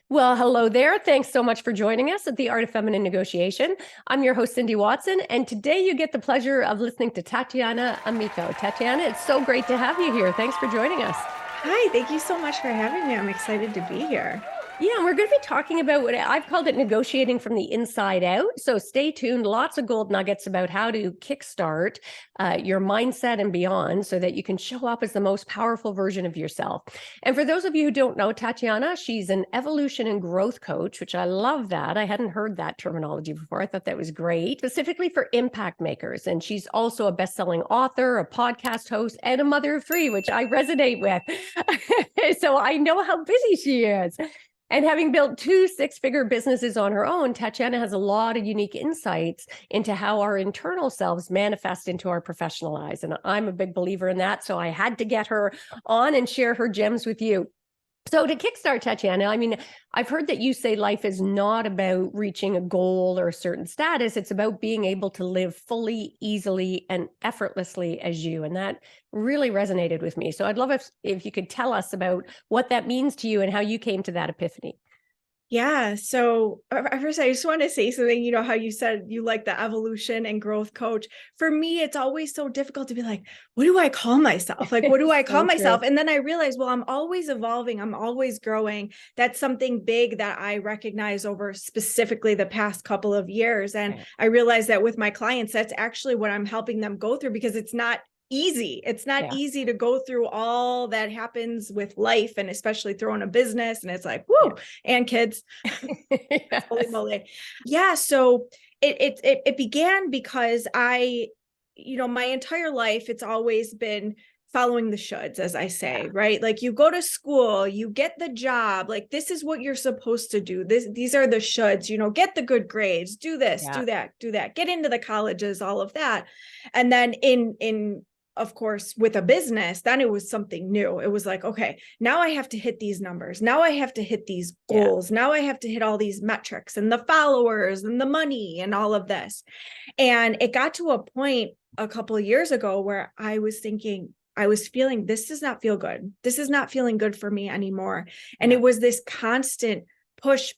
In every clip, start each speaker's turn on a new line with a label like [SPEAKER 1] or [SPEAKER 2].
[SPEAKER 1] Well, hello there. Thanks so much for joining us at the Art of Feminine Negotiation. I'm your host, Cindy Watson, and today you get the pleasure of listening to Tatiana Amico. Tatiana, it's so great to have you here. Thanks for joining us.
[SPEAKER 2] Hi, thank you so much for having me. I'm excited to be here.
[SPEAKER 1] Yeah, and we're going to be talking about what I've called it negotiating from the inside out. So stay tuned. Lots of gold nuggets about how to kickstart your mindset and beyond so that you can show up as the most powerful version of yourself. And for those of you who don't know Tatiana, she's an evolution and growth coach, which I love that. I hadn't heard that terminology before. I thought that was great, specifically for impact makers. And she's also a best-selling author, a podcast host, and a mother of three, which I resonate with. So I know how busy she is. And having built 2 six-figure businesses on her own, Tatiana has a lot of unique insights into how our internal selves manifest into our professional lives. And I'm a big believer in that. So I had to get her on and share her gems with you. So to kickstart, Tatiana, I mean, I've heard that you say life is not about reaching a goal or a certain status. It's about being able to live fully, easily, and effortlessly as you. And that really resonated with me. So I'd love if you could tell us about what that means to you and how you came to that epiphany.
[SPEAKER 2] Yeah. So first, I just want to say something. You know how you said you like the evolution and growth coach. For me, it's always so difficult to be like, what do I call myself? Like, what do I call myself?
[SPEAKER 1] True.
[SPEAKER 2] And then I realized, well, I'm always evolving. I'm always growing. That's something big that I recognize over specifically the past couple of years. And
[SPEAKER 1] Right.
[SPEAKER 2] I realized that with my clients, that's actually what I'm helping them go through because it's not easy. It's not
[SPEAKER 1] Yeah.
[SPEAKER 2] easy to go through all that happens with life and especially throwing a business. And it's like, whoa, and kids.
[SPEAKER 1] Yes.
[SPEAKER 2] Holy moly. Yeah. So it began because my entire life, it's always been following the shoulds, as I say,
[SPEAKER 1] Yeah.
[SPEAKER 2] right? Like you go to school, you get the job, like this is what you're supposed to do. These are the shoulds, get the good grades, do this,
[SPEAKER 1] Yeah.
[SPEAKER 2] do that, get into the colleges, all of that. And then in of course, with a business, then it was something new. It was like, okay, now I have to hit these numbers. Now I have to hit these
[SPEAKER 1] Yeah.
[SPEAKER 2] goals. Now I have to hit all these metrics and the followers and the money and all of this. And it got to a point a couple of years ago where I was thinking, I was feeling this does not feel good. This is not feeling good for me anymore. And
[SPEAKER 1] Yeah.
[SPEAKER 2] it was this constant push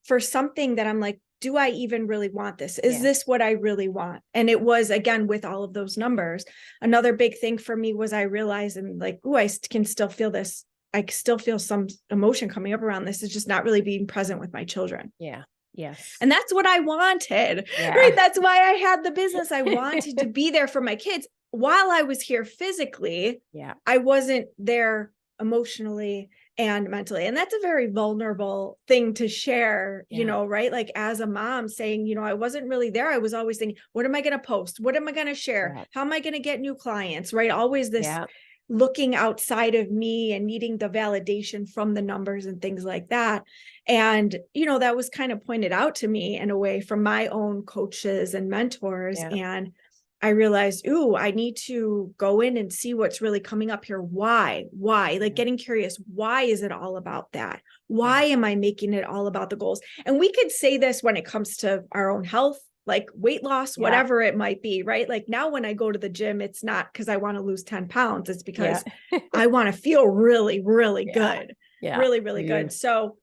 [SPEAKER 2] for something that I'm like, do I even really want this? Is
[SPEAKER 1] Yeah.
[SPEAKER 2] this what I really want? And it was, again, with all of those numbers. Another big thing for me was I realized and like, I can still feel this. I still feel some emotion coming up around this. Is just not really being present with my children.
[SPEAKER 1] Yeah. Yes.
[SPEAKER 2] And that's what I wanted, right?
[SPEAKER 1] Yeah.
[SPEAKER 2] That's why I had the business. I wanted to be there for my kids while I was here physically.
[SPEAKER 1] Yeah.
[SPEAKER 2] I wasn't there emotionally and mentally. And that's a very vulnerable thing to share,
[SPEAKER 1] Yeah.
[SPEAKER 2] right? Like as a mom saying, I wasn't really there. I was always thinking, what am I going to post? What am I going to share?
[SPEAKER 1] Yeah.
[SPEAKER 2] How am I going to get new clients? Right? Always this
[SPEAKER 1] Yeah.
[SPEAKER 2] looking outside of me and needing the validation from the numbers and things like that. And, that was kind of pointed out to me in a way from my own coaches and mentors.
[SPEAKER 1] Yeah.
[SPEAKER 2] And I realized, I need to go in and see what's really coming up here. Why? Like getting curious. Why is it all about that? Why am I making it all about the goals? And we could say this when it comes to our own health, like weight loss,
[SPEAKER 1] Yeah.
[SPEAKER 2] whatever it might be, right? Like now when I go to the gym, it's not because I want to lose 10 pounds. It's because I want to feel really, really good.
[SPEAKER 1] Yeah.
[SPEAKER 2] Really, really good. So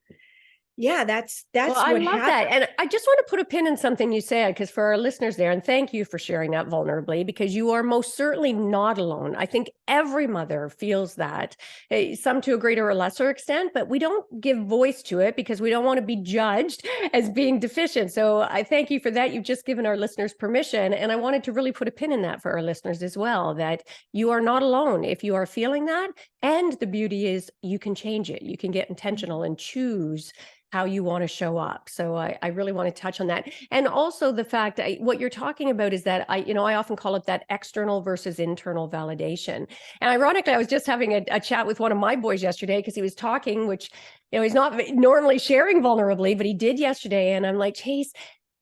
[SPEAKER 2] yeah, that's
[SPEAKER 1] Well, I
[SPEAKER 2] what
[SPEAKER 1] love
[SPEAKER 2] happened.
[SPEAKER 1] that. And I just want to put a pin in something you said, because for our listeners there, and thank you for sharing that vulnerably, because you are most certainly not alone. I think every mother feels that, some to a greater or lesser extent, but we don't give voice to it because we don't want to be judged as being deficient. So I thank you for that. You've just given our listeners permission. And I wanted to really put a pin in that for our listeners as well, that you are not alone if you are feeling that. And the beauty is you can change it. You can get intentional and choose how you want to show up. So I really want to touch on that. And also the fact what you're talking about is that I often call it that external versus internal validation. And ironically, I was just having a chat with one of my boys yesterday because he was talking, which, he's not normally sharing vulnerably, but he did yesterday. And I'm like, Chase,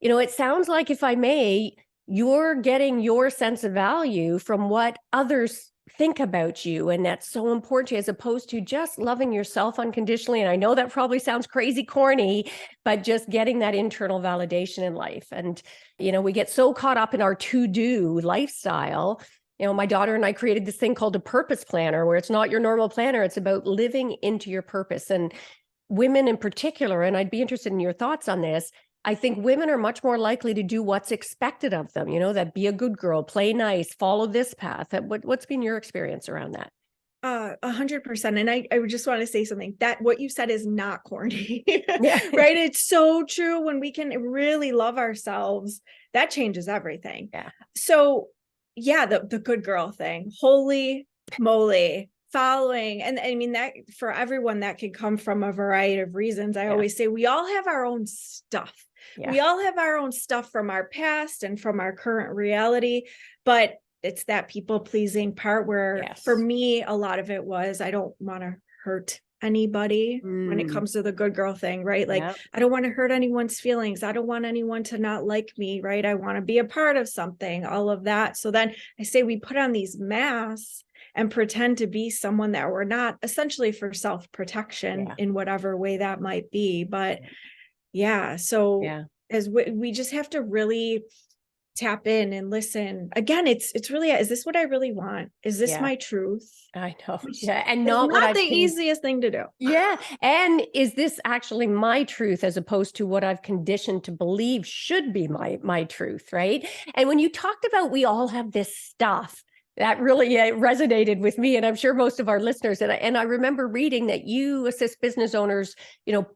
[SPEAKER 1] it sounds like, if I may, you're getting your sense of value from what others think about you. And that's so important to you, as opposed to just loving yourself unconditionally. And I know that probably sounds crazy corny, but just getting that internal validation in life. And, we get so caught up in our to-do lifestyle. My daughter and I created this thing called a purpose planner, where it's not your normal planner. It's about living into your purpose. And women in particular, and I'd be interested in your thoughts on this. I think women are much more likely to do what's expected of them, that be a good girl, play nice, follow this path. What's been your experience around that?
[SPEAKER 2] 100%. And I would just want to say something that what you said is not corny,
[SPEAKER 1] Yeah.
[SPEAKER 2] right? It's so true. When we can really love ourselves, that changes everything.
[SPEAKER 1] Yeah.
[SPEAKER 2] So yeah, the good girl thing, holy moly, following. And I mean, that for everyone, that can come from a variety of reasons. I always say we all have our own stuff.
[SPEAKER 1] Yeah.
[SPEAKER 2] We all have our own stuff from our past and from our current reality, but it's that people pleasing part where for me, a lot of it was, I don't want to hurt anybody when it comes to the good girl thing, right? Like, I don't want to hurt anyone's feelings. I don't want anyone to not like me, right? I want to be a part of something, all of that. So then I say we put on these masks and pretend to be someone that we're not, essentially for self-protection in whatever way that might be. But so as we just have to really tap in and listen again. It's really, is this what I really want? Is this my truth?
[SPEAKER 1] I know. Yeah. And not what
[SPEAKER 2] the easiest thing to do.
[SPEAKER 1] Yeah. And is this actually my truth as opposed to what I've conditioned to believe should be my truth, right? And when you talked about we all have this stuff, that really resonated with me, and I'm sure most of our listeners. And I remember reading that you assist business owners,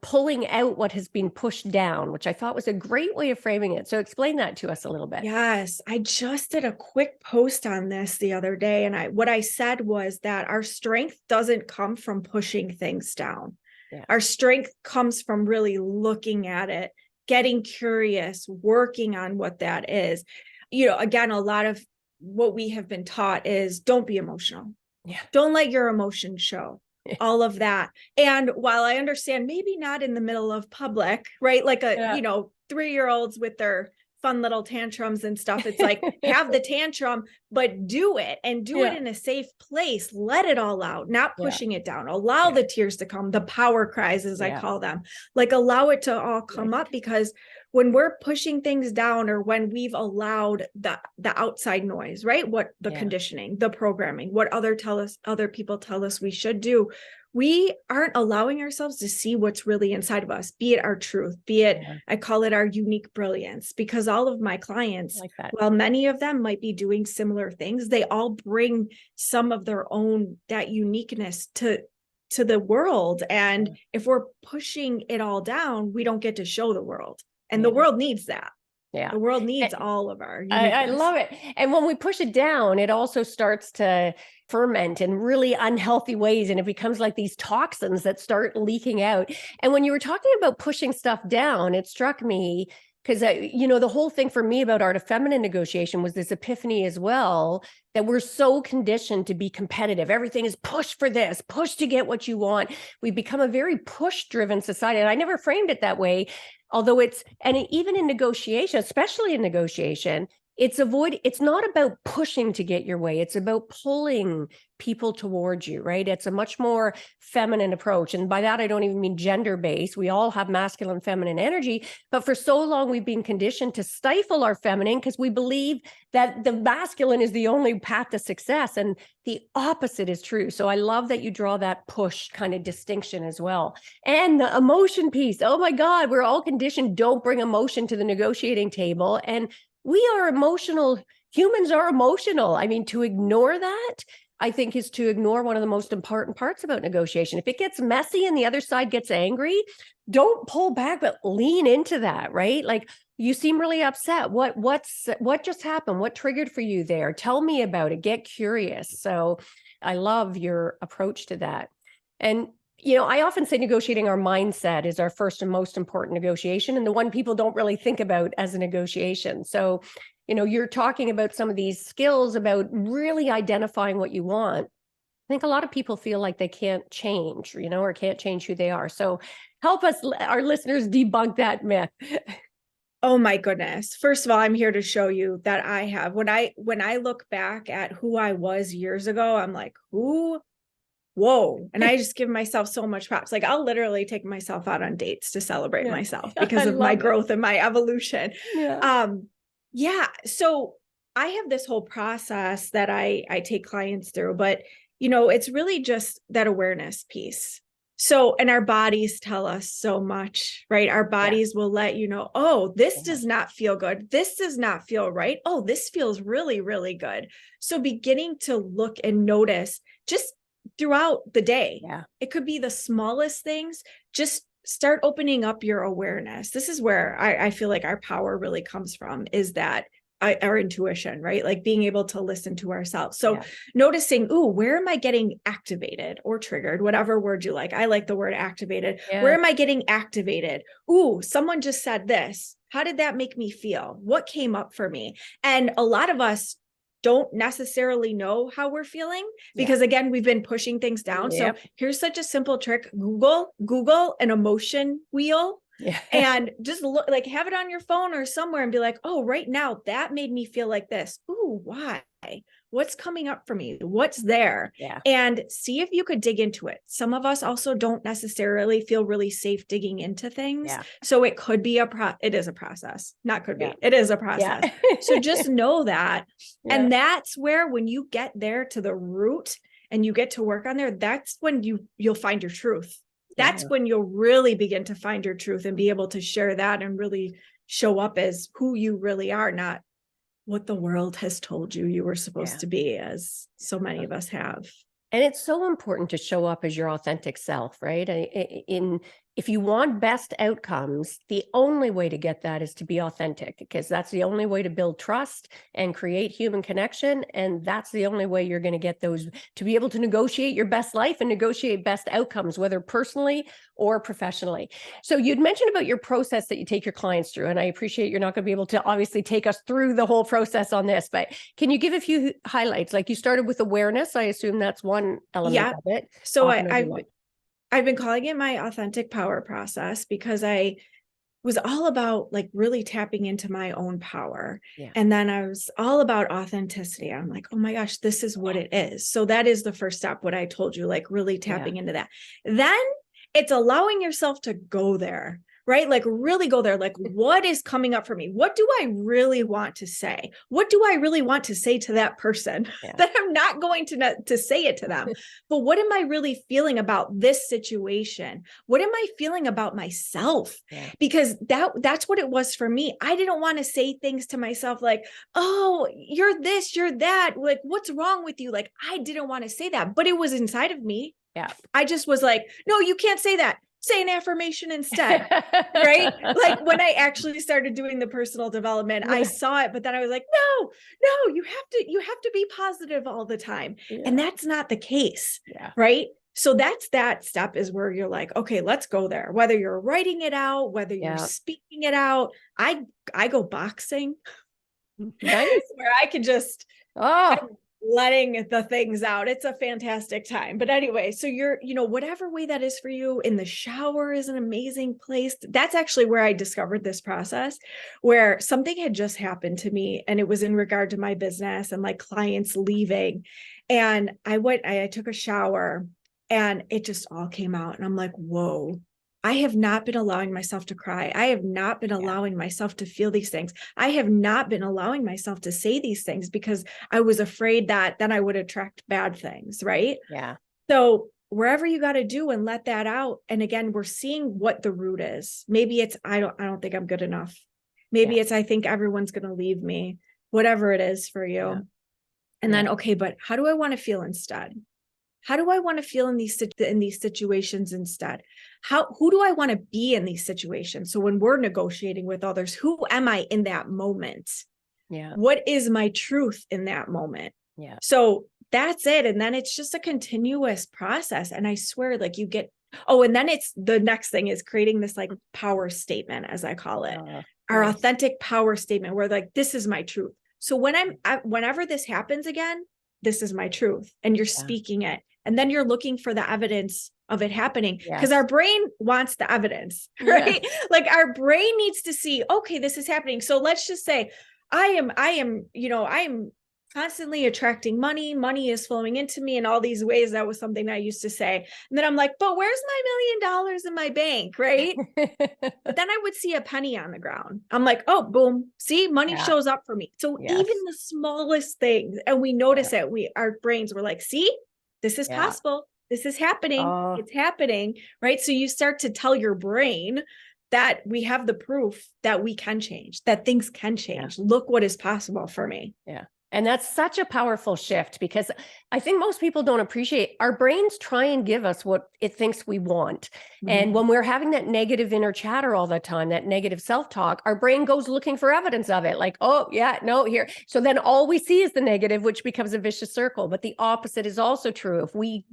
[SPEAKER 1] pulling out what has been pushed down, which I thought was a great way of framing it. So explain that to us a little bit.
[SPEAKER 2] Yes, I just did a quick post on this the other day, and what I said was that our strength doesn't come from pushing things down. Yeah. Our strength comes from really looking at it, getting curious, working on what that is. Again, a lot of what we have been taught is don't be emotional. Yeah. Don't let your emotions show. All of that. And while I understand maybe not in the middle of public, right? Like 3-year-olds with their fun little tantrums and stuff. It's like, have the tantrum, but do it and do it in a safe place. Let it all out, not pushing it down. Allow the tears to come, the power cries, as I call them, like allow it to all come up, because when we're pushing things down, or when we've allowed the outside noise, right? What the conditioning, the programming, what other people tell us we should do, we aren't allowing ourselves to see what's really inside of us, be it our truth, be it, I call it our unique brilliance, because all of my clients, while many of them might be doing similar things, they all bring some of their own, that uniqueness to the world. And if we're pushing it all down, we don't get to show the world. And the world needs that. Yeah. The world needs all of our uniqueness.
[SPEAKER 1] I love it. And when we push it down, it also starts to ferment in really unhealthy ways. And it becomes like these toxins that start leaking out. And when you were talking about pushing stuff down, it struck me because, the whole thing for me about Art of Feminine negotiation was this epiphany as well, that we're so conditioned to be competitive. Everything is push for this, push to get what you want. We've become a very push-driven society. And I never framed it that way. Although and even in negotiation, especially in negotiation, it's not about pushing to get your way. It's about pulling people towards you, right? It's a much more feminine approach. And by that, I don't even mean gender-based. We all have masculine, feminine energy, but for so long we've been conditioned to stifle our feminine because we believe that the masculine is the only path to success. And the opposite is true. So I love that you draw that push kind of distinction as well. And the emotion piece. Oh my God, we're all conditioned. Don't bring emotion to the negotiating table. And we are emotional. Humans are emotional. I mean, to ignore that, I think, is to ignore one of the most important parts about negotiation. If it gets messy and the other side gets angry, don't pull back, but lean into that, right? Like, you seem really upset. What just happened? What triggered for you there? Tell me about it. Get curious. So I love your approach to that. And I often say negotiating our mindset is our first and most important negotiation, and the one people don't really think about as a negotiation. So, you're talking about some of these skills about really identifying what you want. I think a lot of people feel like they can't change, or can't change who they are. So help us, our listeners, debunk that myth.
[SPEAKER 2] Oh my goodness. First of all, I'm here to show you that I have, when I look back at who I was years ago, I'm like, whoa. And I just give myself so much props. Like, I'll literally take myself out on dates to celebrate myself because of my growth and my evolution. So I have this whole process that I take clients through, but it's really just that awareness piece. So, and our bodies tell us so much, right? Our bodies will let you know, oh, this does not feel good. This does not feel right. Oh, this feels really, really good. So beginning to look and notice just throughout the day, it could be the smallest things. Just start opening up your awareness. This is where I feel like our power really comes from, is that our intuition, right? Like being able to listen to ourselves. So noticing, ooh, where am I getting activated or triggered? Whatever word you like. I like the word activated. Where am I getting activated? Ooh, someone just said this. How did that make me feel? What came up for me? And a lot of us don't necessarily know how we're feeling because again, we've been pushing things down. So here's such a simple trick. Google an emotion wheel. And just look, like have it on your phone or somewhere and be like, oh, right now that made me feel like this. Ooh, why? What's coming up for me? What's there? And see if you could dig into it. Some of us also don't necessarily feel really safe digging into things. So it could be it is a process, not could be, it is a process. So just know that. And that's where, when you get there to the root and you get to work on there, that's when you'll find your truth. That's when you'll really begin to find your truth and be able to share that and really show up as who you really are, not what the world has told you you were supposed to be, as so many of us have.
[SPEAKER 1] And it's so important to show up as your authentic self, right? If you want best outcomes, the only way to get that is to be authentic, because that's the only way to build trust and create human connection. And that's the only way you're going to get those, to be able to negotiate your best life and negotiate best outcomes, whether personally or professionally. So you'd mentioned about your process that you take your clients through, and I appreciate you're not going to be able to obviously take us through the whole process on this, but can you give a few highlights? Like you started with awareness. I assume that's one element of it.
[SPEAKER 2] So I've been calling it my authentic power process because I was all about like really tapping into my own power. And then I was all about authenticity. I'm like, oh my gosh, this is what it is. So that is the first step, what I told you, like really tapping into that. Then it's allowing yourself to go there, right? Like really go there. Like, what is coming up for me? What do I really want to say? What do I really want to say to that person that I'm not going to say it to them? But what am I really feeling about this situation? What am I feeling about myself? Because that's what it was for me. I didn't want to say things to myself like, oh, you're this, you're that. Like, what's wrong with you? Like, I didn't want to say that, but it was inside of me. I just was like, no, you can't say that. Say an affirmation instead, right? Like when I actually started doing the personal development, I saw it, but then I was like, no, you have to be positive all the time. And that's not the case, right? So that's that step, is where you're like, okay, let's go there. Whether you're writing it out, whether you're speaking it out, I go boxing. Nice. Where I can just, letting the things out. It's a fantastic time. But anyway, so whatever way that is for you, in the shower is an amazing place. That's actually where I discovered this process, where something had just happened to me, and it was in regard to my business and like clients leaving. And I took a shower and it just all came out. And I'm like, whoa, I have not been allowing myself to cry. I have not been allowing myself to feel these things. I have not been allowing myself to say these things because I was afraid that then I would attract bad things, right? So wherever you got to do and let that out. And again, we're seeing what the root is. Maybe it's, I don't think I'm good enough. Maybe it's, I think everyone's going to leave me, whatever it is for you. And then, okay, but how do I want to feel instead? How do I want to feel in these situations instead? Who do I want to be in these situations? So when we're negotiating with others, who am I in that moment? What is my truth in that moment? So that's it. And then it's just a continuous process. And I swear, like and then it's the next thing is creating this like power statement, as I call it, our authentic power statement, where like, this is my truth. So whenever this happens again, this is my truth. And you're speaking it. And then you're looking for the evidence of it happening, because our brain wants the evidence, right? Like our brain needs to see, okay, this is happening. So let's just say I am constantly attracting money. Money is flowing into me in all these ways. That was something I used to say. And then I'm like, but where's my $1 million in my bank? Right. But then I would see a penny on the ground. I'm like, oh, boom. See, money shows up for me. So even the smallest things, and we notice it, our brains were like, see, this is possible. This is happening.
[SPEAKER 1] Oh,
[SPEAKER 2] It's happening, right? So you start to tell your brain that we have the proof that we can change, that things can change. Look what is possible for me.
[SPEAKER 1] yeah. And that's such a powerful shift, because I think most people don't appreciate our brains try and give us what it thinks we want. And when we're having that negative inner chatter all the time, that negative self-talk, our brain goes looking for evidence of it. Like, oh yeah, no, here. So then all we see is the negative, which becomes a vicious circle. But the opposite is also true. If we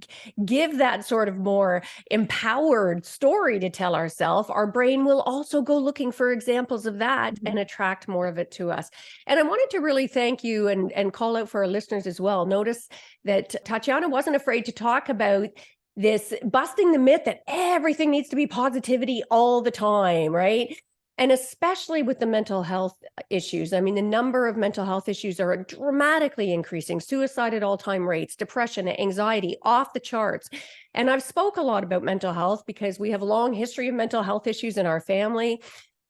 [SPEAKER 1] give that sort of more empowered story to tell ourselves, our brain will also go looking for examples of that and attract more of it to us. And I wanted to really thank you and call out for our listeners as well. Notice that Tatiana wasn't afraid to talk about this, busting the myth that everything needs to be positivity all the time, right? And especially with the mental health issues. I mean, the number of mental health issues are dramatically increasing. Suicide at all-time rates, depression, anxiety, off the charts. And I've spoke a lot about mental health because we have a long history of mental health issues in our family.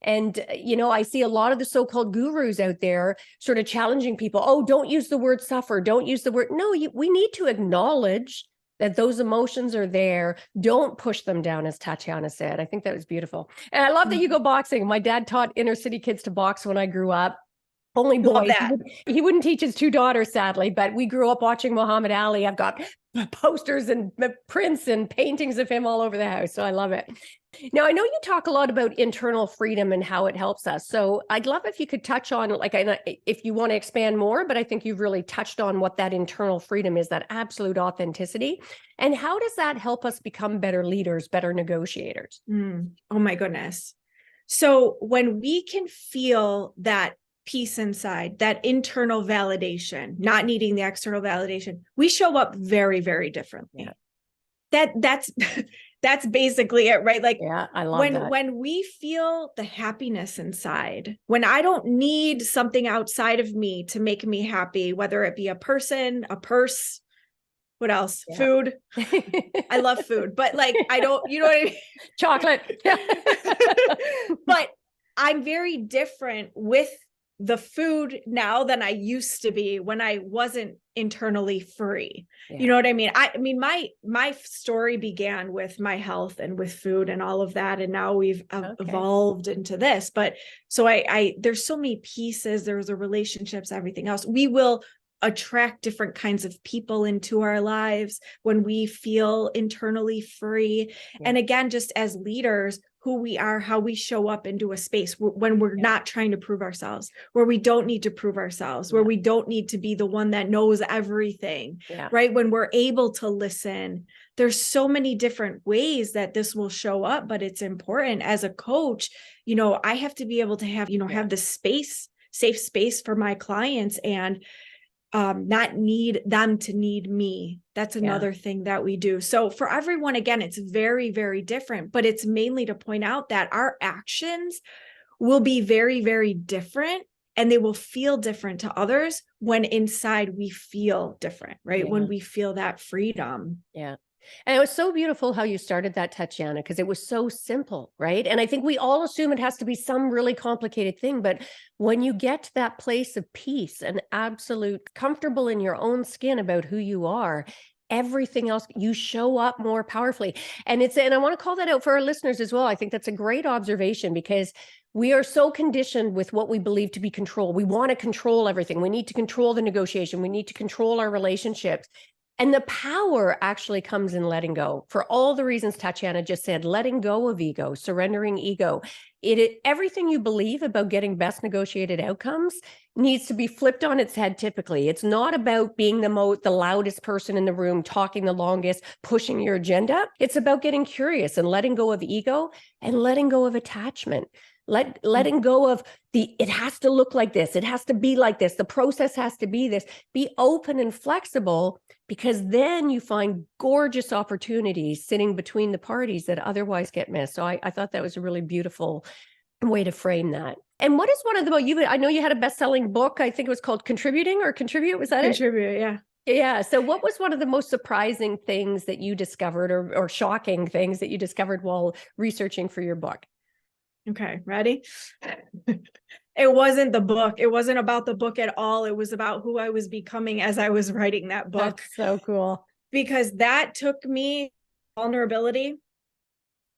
[SPEAKER 1] And, I see a lot of the so-called gurus out there sort of challenging people. Oh, don't use the word suffer. Don't use the word. No, we need to acknowledge that those emotions are there. Don't push them down, as Tatiana said. I think that was beautiful. And I love that you go boxing. My dad taught inner city kids to box when I grew up. Only
[SPEAKER 2] Love
[SPEAKER 1] boys.
[SPEAKER 2] that.
[SPEAKER 1] He wouldn't teach his two daughters, sadly, but we grew up watching Muhammad Ali. I've got posters and prints and paintings of him all over the house. So I love it. Now, I know you talk a lot about internal freedom and how it helps us. So I'd love if you could touch on, if you want to expand more, but I think you've really touched on what that internal freedom is, that absolute authenticity. And how does that help us become better leaders, better negotiators?
[SPEAKER 2] Oh my goodness. So when we can feel that peace inside, that internal validation, not needing the external validation, we show up very, very differently. Yeah. That's basically it, right? Like,
[SPEAKER 1] yeah, I love that.
[SPEAKER 2] When we feel the happiness inside, when I don't need something outside of me to make me happy, whether it be a person, a purse, what else? Yeah. Food. I love food, but like, I don't, you know what I mean?
[SPEAKER 1] Chocolate.
[SPEAKER 2] But I'm very different with the food now than I used to be when I wasn't internally free. Yeah. You know what I mean? I mean, my story began with my health and with food and all of that. And now we've evolved into this. But so there's so many pieces, there's the relationships, everything else. We will attract different kinds of people into our lives when we feel internally free. Yeah. And again, just as leaders, who we are, how we show up into a space when we're not trying to prove ourselves, where we don't need to prove ourselves, where we don't need to be the one that knows everything, right? When we're able to listen, there's so many different ways that this will show up, but it's important as a coach, I have to be able to have, have the space, safe space for my clients and not need them to need me. That's another thing that we do. So for everyone, again, it's very, very different, but it's mainly to point out that our actions will be very, very different and they will feel different to others when inside we feel different, right? Yeah. When we feel that freedom.
[SPEAKER 1] Yeah. And it was so beautiful how you started that, Tatiana, because it was so simple, right? And I think we all assume it has to be some really complicated thing, but when you get to that place of peace and absolute comfortable in your own skin about who you are, everything else, you show up more powerfully. And I want to call that out for our listeners as well. I think that's a great observation because we are so conditioned with what we believe to be control. We want to control everything. We need to control the negotiation. We need to control our relationships. And the power actually comes in letting go for all the reasons Tatiana just said, letting go of ego, surrendering ego. Everything you believe about getting best negotiated outcomes needs to be flipped on its head. Typically, it's not about being the loudest person in the room, talking the longest, pushing your agenda. It's about getting curious and letting go of ego and letting go of attachment. Letting go of it has to look like this. It has to be like this. The process has to be this. Be open and flexible, because then you find gorgeous opportunities sitting between the parties that otherwise get missed. So I thought that was a really beautiful way to frame that. And what is one of the, I know you had a best-selling book. I think it was called Contributing or Contribute. Was that it?
[SPEAKER 2] Contribute, yeah.
[SPEAKER 1] Yeah. So what was one of the most surprising things that you discovered or shocking things that you discovered while researching for your book?
[SPEAKER 2] Okay, ready? It wasn't the book. It wasn't about the book at all. It was about who I was becoming as I was writing that book.
[SPEAKER 1] That's so cool.
[SPEAKER 2] because that took me vulnerability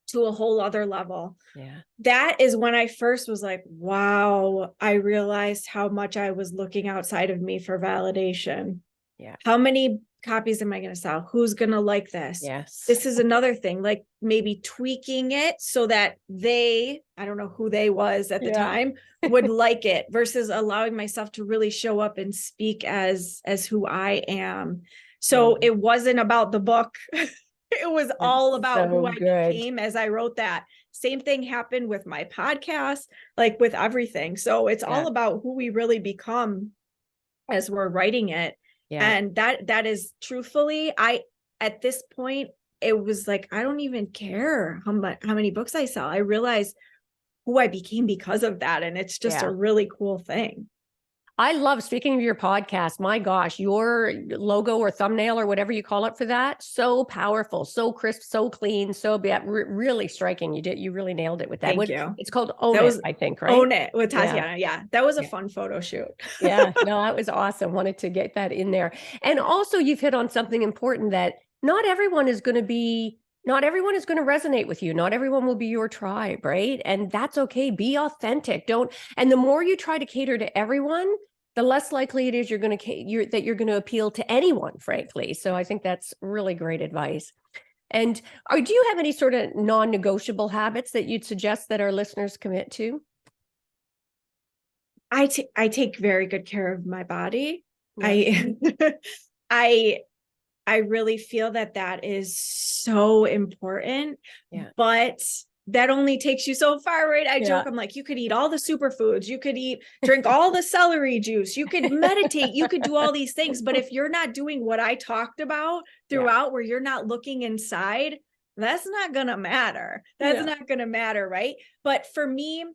[SPEAKER 2] to a whole other level.
[SPEAKER 1] Yeah.
[SPEAKER 2] That is when I first was like, wow, I realized how much I was looking outside of me for validation.
[SPEAKER 1] Yeah.
[SPEAKER 2] How many copies am I going to sell? Who's going to like this?
[SPEAKER 1] Yes.
[SPEAKER 2] This is another thing, like maybe tweaking it so that I don't know who they was at the time, would like it, versus allowing myself to really show up and speak as who I am. So it wasn't about the book. It was all about who I became as I wrote that. Same thing happened with my podcast, like with everything. So it's all about who we really become as we're writing it. And that is truthfully, at this point, it was like, I don't even care how many books I sell. I realized who I became because of that. And it's just a really cool thing.
[SPEAKER 1] I love, speaking of your podcast, my gosh, your logo or thumbnail or whatever you call it for that, so powerful, so crisp, so clean, so really striking. You really nailed it with that.
[SPEAKER 2] Thank you.
[SPEAKER 1] It's called Own It, I think, right?
[SPEAKER 2] Own It with Tatiana. Yeah. That was a fun photo shoot.
[SPEAKER 1] No, that was awesome. Wanted to get that in there. And also you've hit on something important, that not everyone is going to resonate with you. Not everyone will be your tribe, right? And that's okay. Be authentic. And the more you try to cater to everyone, the less likely it is you're going to appeal to anyone, frankly. So I think that's really great advice. And do you have any sort of non-negotiable habits that you'd suggest that our listeners commit to?
[SPEAKER 2] I take very good care of my body.
[SPEAKER 1] Yeah.
[SPEAKER 2] I really feel that is so important, but that only takes you so far, right? I joke, I'm like, you could eat all the superfoods, you could drink all the celery juice, you could meditate, you could do all these things. But if you're not doing what I talked about throughout, where you're not looking inside, that's not going to matter. That's not going to matter. Right. But for me,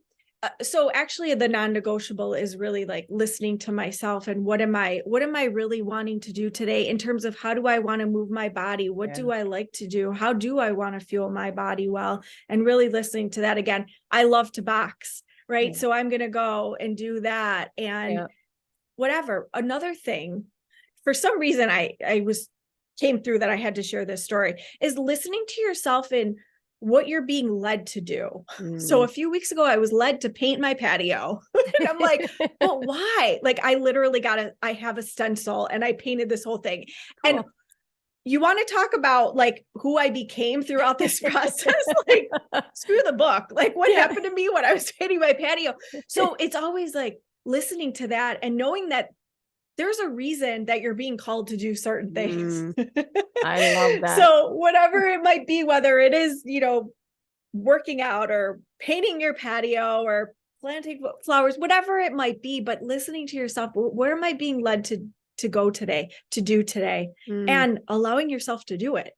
[SPEAKER 2] so actually the non-negotiable is really like listening to myself and what am I really wanting to do today in terms of how do I want to move my body? What do I like to do? How do I want to fuel my body well? And really listening to that. Again, I love to box, right? So I'm going to go and do that. And whatever. Another thing, for some reason, I came through that I had to share this story, is listening to yourself in what you're being led to do. So a few weeks ago, I was led to paint my patio. And I'm like, well, why? Like, I literally I have a stencil and I painted this whole thing. Cool. And you want to talk about like who I became throughout this process? Like, screw the book. Like, what happened to me when I was painting my patio? So it's always like listening to that and knowing that there's a reason that you're being called to do certain things.
[SPEAKER 1] I love that.
[SPEAKER 2] So whatever it might be, whether it is, working out or painting your patio or planting flowers, whatever it might be, but listening to yourself, where am I being led to go today, to do today, and allowing yourself to do it.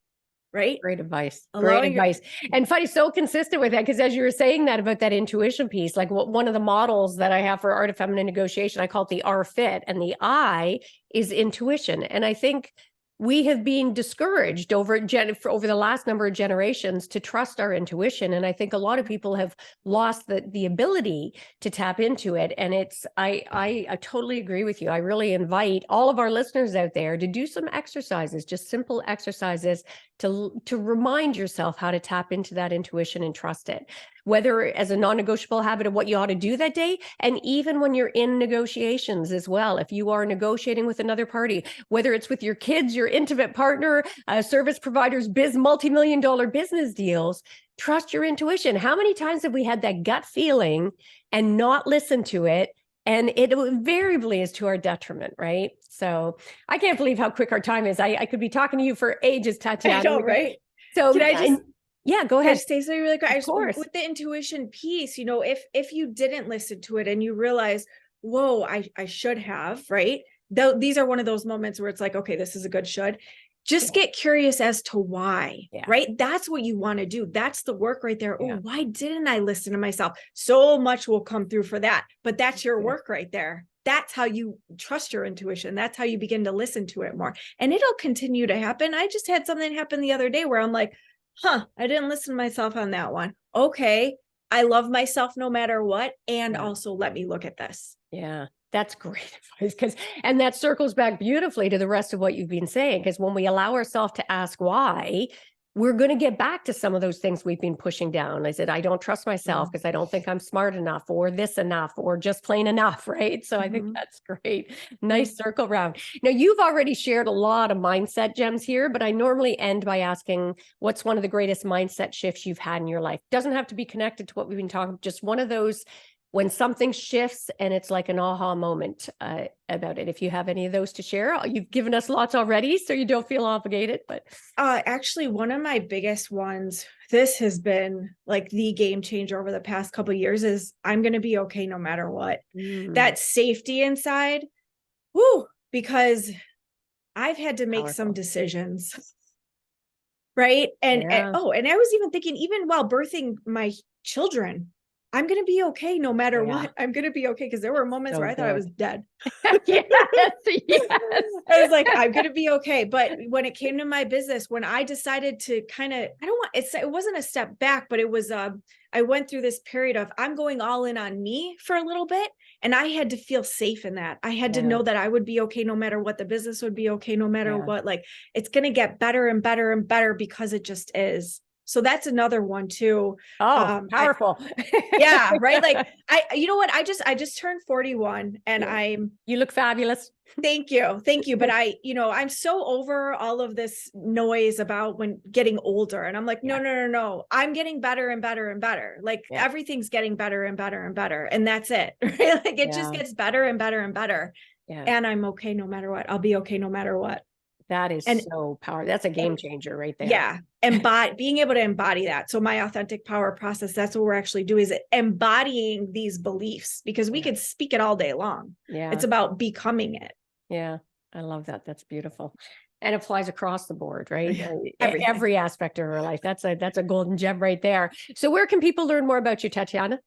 [SPEAKER 2] Right.
[SPEAKER 1] Great advice. Great advice. And funny, so consistent with that, because as you were saying that about that intuition piece, like one of the models that I have for Art of Feminine Negotiation, I call it the R fit, and the I is intuition. And I think we have been discouraged over the last number of generations to trust our intuition. And I think a lot of people have lost the ability to tap into it. And I totally agree with you. I really invite all of our listeners out there to do some exercises, just simple exercises to remind yourself how to tap into that intuition and trust it, whether as a non-negotiable habit of what you ought to do that day. And even when you're in negotiations as well, if you are negotiating with another party, whether it's with your kids, your intimate partner, service providers, multi-million-dollar business deals, trust your intuition. How many times have we had that gut feeling and not listened to it? And it invariably is to our detriment, right? So I can't believe how quick our time is. I could be talking to you for ages, Tatiana.
[SPEAKER 2] I know, right?
[SPEAKER 1] So
[SPEAKER 2] can I just...
[SPEAKER 1] Yeah, go ahead.
[SPEAKER 2] Stay something really quick. Of course. With the intuition piece, if you didn't listen to it and you realize, whoa, I should have, right? These are one of those moments where it's like, okay, this is a good should. Just get curious as to why, right? That's what you want to do. That's the work right there. Oh, why didn't I listen to myself? So much will come through for that, but that's your work right there. That's how you trust your intuition. That's how you begin to listen to it more. And it'll continue to happen. I just had something happen the other day where I'm like, I didn't listen to myself on that one. Okay. I love myself no matter what. And also let me look at this.
[SPEAKER 1] Yeah. That's great advice, and that circles back beautifully to the rest of what you've been saying, because when we allow ourselves to ask why, we're going to get back to some of those things we've been pushing down. I said, I don't trust myself because I don't think I'm smart enough, or this enough, or just plain enough, right? So I think that's great. Nice circle round. Now, you've already shared a lot of mindset gems here, but I normally end by asking, what's one of the greatest mindset shifts you've had in your life? Doesn't have to be connected to what we've been talking about, just one of those when something shifts and it's like an aha moment about it. If you have any of those to share, you've given us lots already, so you don't feel obligated, but.
[SPEAKER 2] Actually, one of my biggest ones, this has been like the game changer over the past couple of years, is I'm going to be okay no matter what. That safety inside, because I've had to make some decisions. Right. And I was even thinking, even while birthing my children, I'm going to be okay no matter what. I'm going to be okay. Because there were moments where I thought I was dead.
[SPEAKER 1] Yes.
[SPEAKER 2] I was like, I'm going to be okay. But when it came to my business, when I decided to kind of, it wasn't a step back, but it was, I went through this period of, I'm going all in on me for a little bit. And I had to feel safe in that. I had to know that I would be okay no matter what. The business would be okay no matter what. Like, it's going to get better and better and better because it just is. So that's another one too.
[SPEAKER 1] Powerful.
[SPEAKER 2] Right. Like you know what? I just turned 41 and
[SPEAKER 1] you look fabulous.
[SPEAKER 2] Thank you. But I'm so over all of this noise about when getting older, and I'm like, no. I'm getting better and better and better. Like everything's getting better and better and better. And that's it. Right? Like it just gets better and better and better. Yeah. And I'm okay no matter what. I'll be okay no matter what.
[SPEAKER 1] That is so powerful. That's a game changer right there.
[SPEAKER 2] Yeah. Being able to embody that. So my authentic power process, that's what we're actually doing, is embodying these beliefs, because we could speak it all day long. Yeah. It's about becoming it.
[SPEAKER 1] Yeah. I love that. That's beautiful. And it applies across the board, right? Every aspect of our life. That's a golden gem right there. So where can people learn more about you, Tatiana?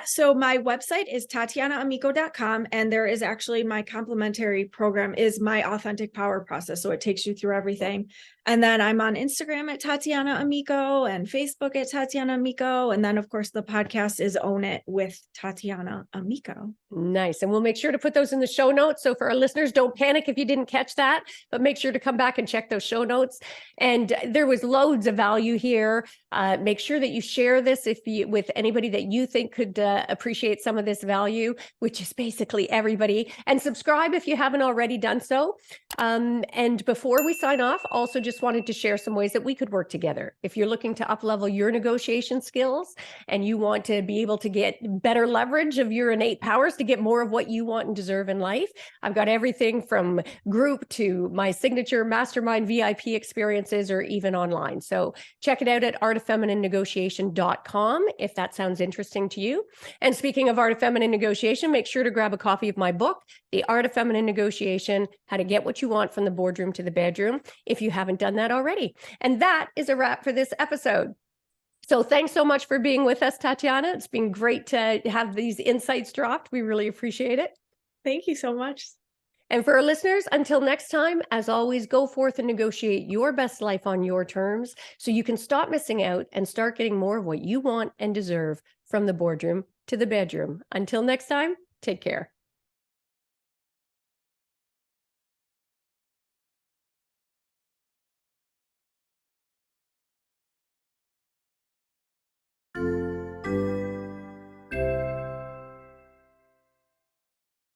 [SPEAKER 2] So my website is tatianaamico.com, and there is actually my complimentary program is my authentic power process. So it takes you through everything. And then I'm on Instagram at Tatiana Amico and Facebook at Tatiana Amico. And then of course the podcast is Own It with Tatiana Amico.
[SPEAKER 1] Nice. And we'll make sure to put those in the show notes. So for our listeners, don't panic if you didn't catch that, but make sure to come back and check those show notes. And there was loads of value here. Make sure that you share this with anybody that you think could appreciate some of this value, which is basically everybody. And subscribe if you haven't already done so. And before we sign off, also just wanted to share some ways that we could work together. If you're looking to up-level your negotiation skills and you want to be able to get better leverage of your innate powers to get more of what you want and deserve in life, I've got everything from group to my signature mastermind VIP experiences, or even online. So check it out at artoffemininenegotiation.com if that sounds interesting to you. And speaking of Art of Feminine Negotiation, make sure to grab a copy of my book, The Art of Feminine Negotiation: How to Get What You Want from the Boardroom to the Bedroom, if you haven't done that already. And that is a wrap for this episode. So thanks so much for being with us, Tatiana. It's been great to have these insights dropped. We really appreciate it.
[SPEAKER 2] Thank you so much.
[SPEAKER 1] And for our listeners, until next time, as always, go forth and negotiate your best life on your terms so you can stop missing out and start getting more of what you want and deserve from the boardroom to the bedroom. Until next time, take care.